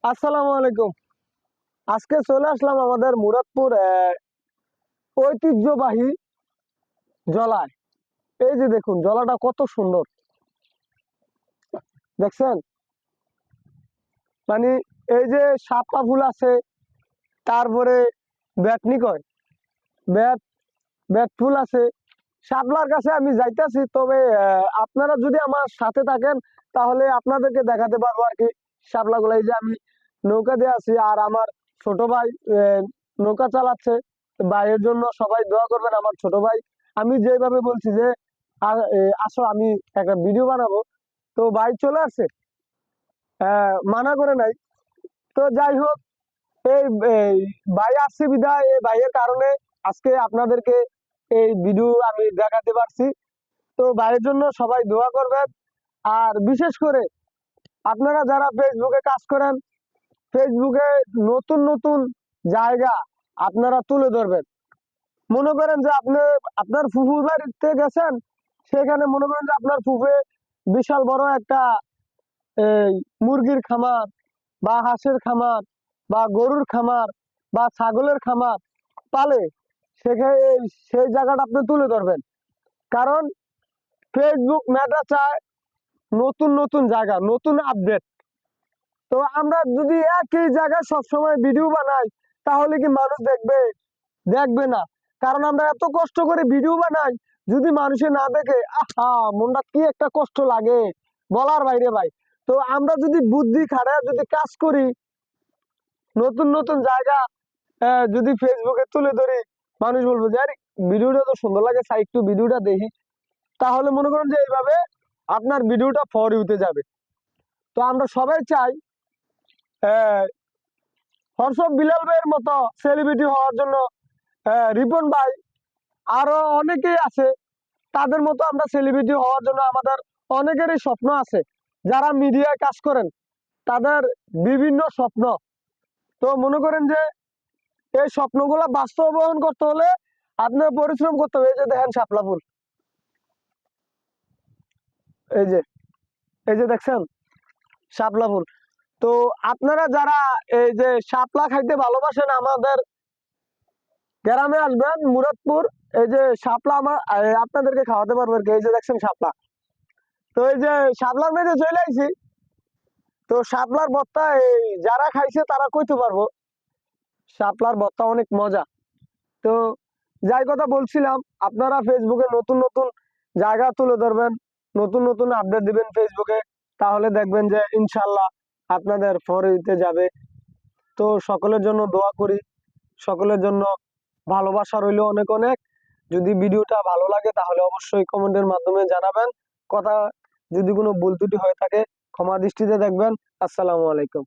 আসসালামু আলাইকুম। আজকে চলে আসলাম আমাদের মুরাদপুর ঐতিহ্যবাহী জলায়। এই যে দেখুন জলাটা কত সুন্দর, দেখছেন? মানে এই যে শাপলা ফুল আছে, তারপরে ব্যাটনি কয় ব্যাট ব্যাট ফুল আছে। শাপলার কাছে আমি যাইতেছি, তবে আপনারা যদি আমার সাথে থাকেন তাহলে আপনাদেরকে দেখাতে পারবো আর কি শাপলা গুলা। এই যে আমি নৌকা দিয়ে আছি আর আমার ছোট ভাই নৌকা চালাচ্ছে। ভাইয়ের জন্য সবাই দোয়া করবেন, আমার ছোট ভাই। আমি যেভাবে বলছি যে আসো আমি একটা ভিডিও বানাবো, তো ভাই চলে আসছে, মানা করে নাই। তো যাই হোক, এই এই ভাই আসছে বিধায় এই ভাইয়ের কারণে আজকে আপনাদেরকে এই ভিডিও আমি দেখাতে পারছি। তো ভাইয়ের জন্য সবাই দোয়া করবেন। আর বিশেষ করে আপনারা যারা ফেসবুকে কাজ করেন, ফেসবুকে নতুন নতুন জায়গা আপনারা তুলে ধরবেন। মনে করেন যে আপনি আপনার ফুফুর বাড়িতে গেছেন, সেখানে মনে করেন যে আপনার ফুফে বিশাল বড় একটা এই মুরগির খামার বা হাঁসের খামার বা গরুর খামার বা ছাগলের খামার পালে, সেখানে সেই জায়গাটা আপনি তুলে ধরবেন। কারণ ফেসবুক মেটা চায় নতুন নতুন জায়গা, নতুন আপডেট। তো আমরা যদি একই জায়গায় সবসময় ভিডিও বানাই, তাহলে কি মানুষ দেখবে? দেখবে না। কারণ আমরা এত কষ্ট করে ভিডিও বানাই, যদি মানুষে না দেখে, আহা, মনটা কি একটা কষ্ট লাগে, বলার বাইরে ভাই। তো আমরা যদি বুদ্ধি খাটায় যদি কাজ করি, নতুন নতুন জায়গা যদি ফেসবুকে তুলে ধরি, মানুষ বলবো যে আরে ভিডিওটা তো সুন্দর লাগে, সাই একটু ভিডিওটা দেখি। তাহলে মনে করেন যে এইভাবে আপনার ভিডিওটা ফর ইউতে যাবে। তো আমরা সবাই চাই হর্ষব বিলাল ভাইয়ের মতো সেলিব্রিটি হওয়ার জন্য। রিপন ভাই, আরো অনেকেই আছে, তাদের মতো আমরা সেলিব্রিটি হওয়ার জন্য আমাদের অনেকেরই স্বপ্ন আছে। যারা মিডিয়ায় কাজ করেন তাদের বিভিন্ন স্বপ্ন। তো মনে করেন যে এই স্বপ্নগুলো বাস্তবায়ন করতে হলে আপনার পরিশ্রম করতে হবে। এই যে দেখেন শাপলা ফুল, এই যে এই যে দেখছেন শাপলা ফুল। তো আপনারা যারা এই যে শাপলা খাইতে ভালোবাসেন, আমাদের গ্রামে আসবেন মুরাদপুর। এই যে শাপলা আমার আপনাদেরকে খাওয়াতে পারবো আর কি। এই যে দেখছেন শাপলা। তো এই যে শাপলার মেঝে চলে আইছি। তো শাপলার ভর্তা এই যারা খাইছে তারা কইতে পারবো, শাপলার ভর্তা অনেক মজা। তো যাই কথা বলছিলাম, আপনারা ফেসবুকে নতুন নতুন জায়গা তুলে ধরবেন, নতুন নতুন আপডেট দিবেন ফেসবুকে, তাহলে দেখবেন যে ইনশাল্লাহ আপনাদের ফরিতে যাবে। তো সকলের জন্য দোয়া করি, সকলের জন্য ভালোবাসা রইল অনেক অনেক। যদি ভিডিওটা ভালো লাগে তাহলে অবশ্যই কমেন্টের মাধ্যমে জানাবেন। কথা যদি কোনো ভুল ত্রুটি হয়ে থাকে ক্ষমা দৃষ্টিতে দেখবেন। আসসালামু আলাইকুম।